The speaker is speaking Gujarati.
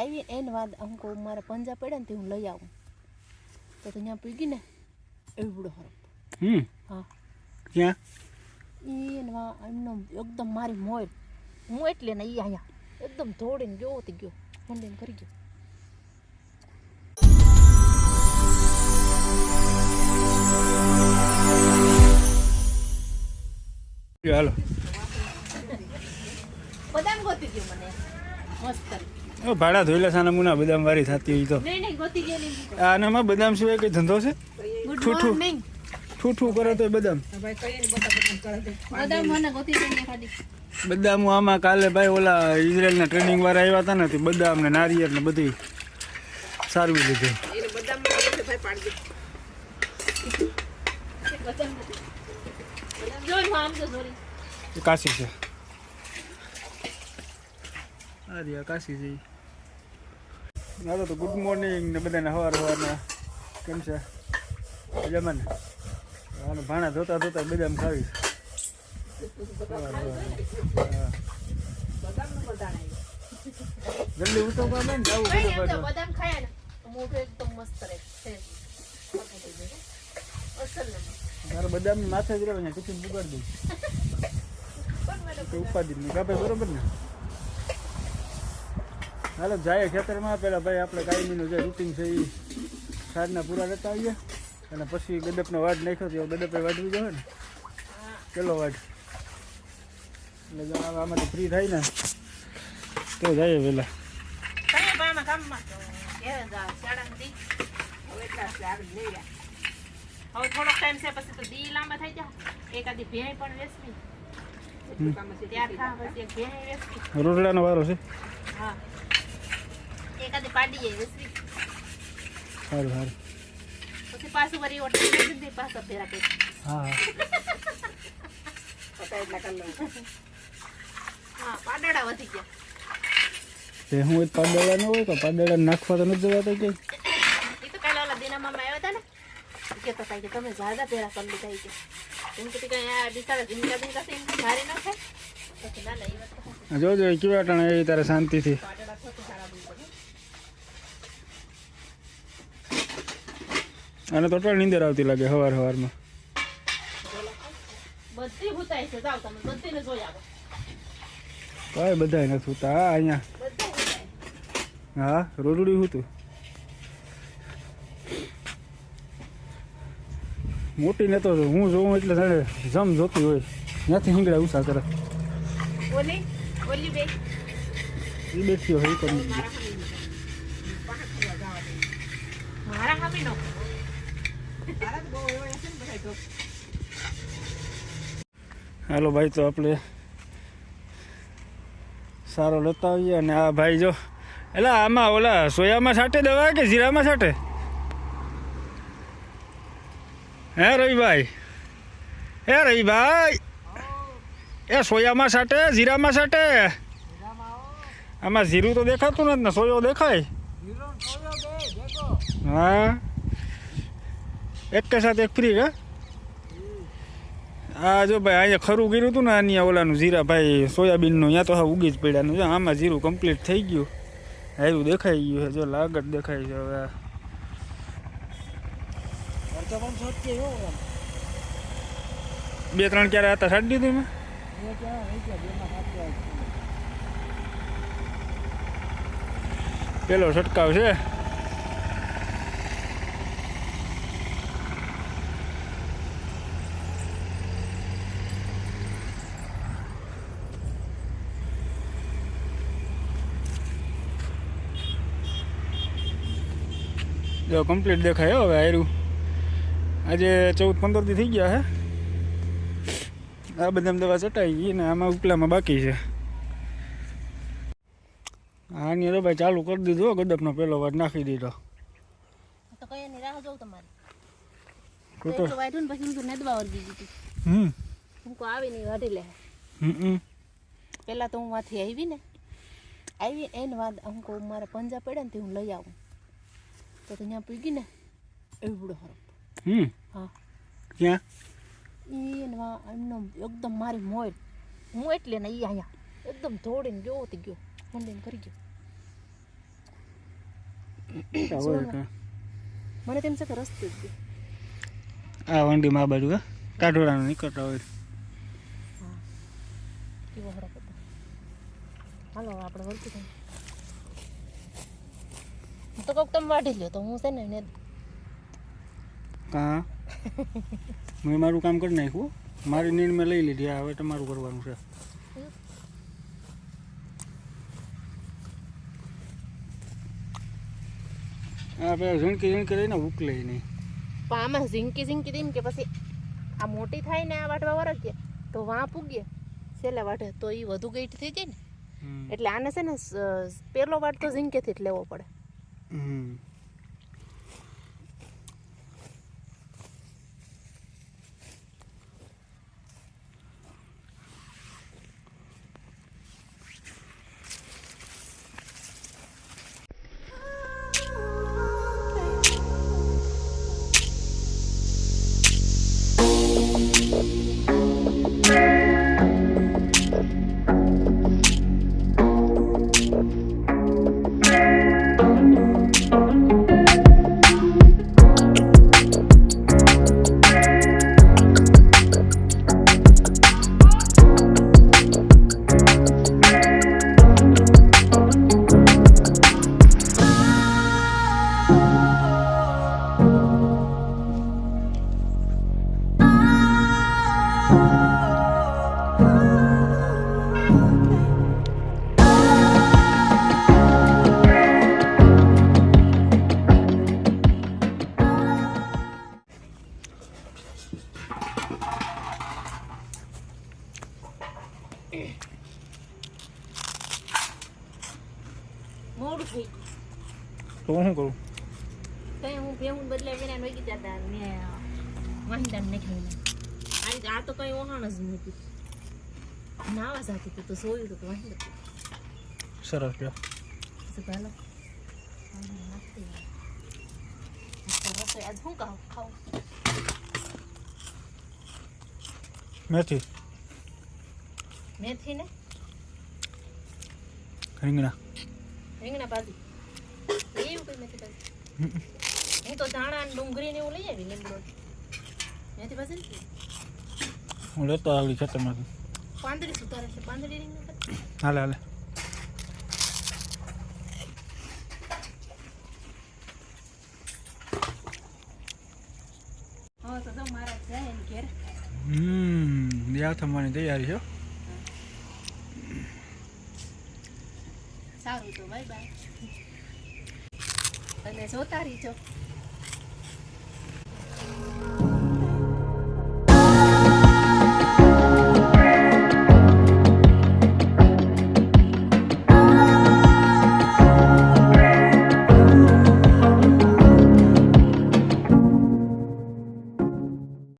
આવી એને વાત અમકો મારા પંજા પડ્યા ને તે હું લઈ આવું તો ત્યાં પૂગી ને એવડો હરપ. હા ક્યાં એને એમનો એકદમ મારી મોર હું એટલે ને એ અહીંયા એકદમ દોડીને ગયો તે ગયો ઊંડીને કરી ગયો. હાલો બદામ ગોતી ગયો મને મસ્ત ભાડા ધોઈલા સાના મુના બદામ વારી થતી હોય તો નહીં ગોતી ગયો નહીં. આનામાં બદામ સિવાય કઈ ધંધો છે? ઠૂઠું ઠૂઠું કરે તો બદામ બદામ મને ગોતી ગયો ખાલી બદામ આમાં કાલે ભાઈ ઓલા ઇઝરાયલના ટ્રેનિંગ વાળા આવ્યા હતા ને તે બદામ ને નારિયેળ ને બધી સારવી લીધી. કાશી છે આ કાશી છે. મારો તો ગુડ મોર્નિંગ ને બધાને સવારના કેમ છે મજામાં ને? આને ભાણા ધોતા ધોતા બદામ ખાવી. જલ્દી ઉઠો પામે ને જવું બધું બદામ ખાયા ને મોઢું એકદમ મસ્ત રહે છે. મારે બદામ માથે જ રહેવા ટિફિન બગાડી દઉં ઉપાધિ નહીં કાપે બરોબર ને. હાલો જાય ખેતરમાં પેલા ભાઈ આપણે કાયમીનું જે રૂટિન છે એ સાંજના પૂરા લેતા આવીએ અને પછી ગદપનો વાડ નાખ્યો તો ગદપે વાઢવી જશે ને પેલો વાડ એટલે આમાંથી ફ્રી થાય ને તો જાય વહેલા. હવે થોડોક ટાઈમ છે પછી તો દી લાંબા થઈ જાય એકાદી ભેણ પણ વેચવી રોટલાનો વારો છે. હા એકાદી પાડી વેચવી સારું સારું પછી પાછું વળી ઓટલી પાછો ફેરા કરી. હા હા પાડડા વધી ગયા. તે હું પાદળા ન હોય તો પાદળા નાખવા તો નથી જવાતા કે એ તો કાલે ઓલા દિનામાં આવ્યા હતા ને કહેતા હતા કે તમે જ્યાદા ફેરા કરી લીધા કે એમ કે કઈ આ બિચારા જિંદગા જિંદગા છે ભારે ન થાય પછી ના લઈ વાત જોજો કેવા ટાણે એ તારે શાંતિથી પાડડા થોડું સારા બી પડે. અને તો ટોટલ નીંદર આવતી લાગે સવારમાં બધી ભૂતાય છે જાવ તમે બધીને જોઈ આવો. કાંઈ બધાય નથી હોતા. હા અહીંયા બધા ભૂતાય હા રોડડી હતું મોટી નતો હું જોઉં એટલે તારે જમ જોતી હોય ત્યાંથી હિંગડા ઉષા કરે ઓલી ઓલી બે એ બેઠી હોય તો મારા હામી નો હાલો ભાઈ તો આપણે સારો લેતા આવીએ. અને આ ભાઈ જો એટલે આમાં ઓલા સોયામાં છાંટે દવા કે જીરામાં છાંટે? હે રવિભાઈ હે રવિભાઈ એ સોયામાં છાંટે જીરામાં છાંટે? આમાં જીરું તો દેખાતું નથી ને સોયો દેખાય. હા એક કે સાથે એક ફ્રી. હા જો ભાઈ અહીંયા ખરું કર્યું હતું ને અહીંયા ઓલાનું જીરા ભાઈ સોયાબીનનું ત્યાં તો હા ઉગી જ પડ્યાનું છે. આમાં જીરું કમ્પ્લીટ થઈ ગયું હારું દેખાઈ ગયું છે જો લાગત દેખાય છે. હવે બે ત્રણ ક્યારે હતા છાડી દીધું મેં પેલો છટકાવ છે. જો કમ્પ્લીટ દેખાય હવે આયરું. આજે 14-15 દી થઈ ગયા હે. આ બધામાં દવા ચટાઈ ગઈ ને આમાં ઉપલામાં બાકી છે. આની તો ભાઈ ચાલુ કરી દીધું ગદપનો પેલો વાર નાખી દીધો. તો કઈ ની રાહ જોઉં તમારે તો તો વાઈટું પછી હું નદવા વર્ગી દીધી. હું કો આવી ની વાઢી લે. પેલા તો હું વાથી આવી એને વાત અમકો મારા પંજા પડ્યા ને તે હું લઈ આવું તો ત્યાં પૂગી ને એવડો હરપ. હા ક્યાં એને એમનો એકદમ મારી મોર હું એટલે ને એ અહીંયા એકદમ દોડીને ગયો તે ગયો ઊંડીને કરી ગયો. હોય કાં મને તેમ છે કે રસ્તે જ ગયો. આ વંડીમાં આ બાજુ કાઢોડાનો નીકળતા હોય હા કેવો હરો હતો. હાલો આપણે વળતી થાય. હું તો કોક તમે વાઢી લ્યો તો હું છે ને કાં મેં મારું કામ કરી નાખ્યું મારી નીંદ મેં લઈ લીધી હવે તમારું કરવાનું છે. હા પેલા ઝીણકી રહીને ઉકલે નહીં. પણ આમાં ઝીંકી દઈને કે પછી આ મોટી થાય ને આ વાટવા વરખીએ તો વાં પૂગીએ છેલ્લા વાટે તો એ વધુ ગઈટ થઈ જાય ને એટલે આને છે ને પેલો વાટ તો ઝીંકેથી જ લેવો પડે. મોડું થઈ તો હું કરું કઈ હું ભેહું બદલાઈ વિના વગી જતા ને વાહિંદાને નાખી આ તો કઈ વહાણ જ નથી નાવા સાથે તો સોયું તો વાહિંદા સરસ લ્યો ચાલો રસોઈ આજ શું ખાવું મેથી મેથી ને રીંગણા ભાજી એવું કઈ મેથી ભાજી હું તો ધાણા ને ડુંગળી ને એવું લઈ આવી લીમડો મેથી ભાજી નથી હું લેતો આવડી ખેતરમાંથી પાંદડી સુધારે છે પાંદડી રીંગણા હાલે હાલે હા તો મારા જાય એની ઘેર યા થવાની તૈયારી છે. સારું તો બાય બાય અને જોતા રહીજો.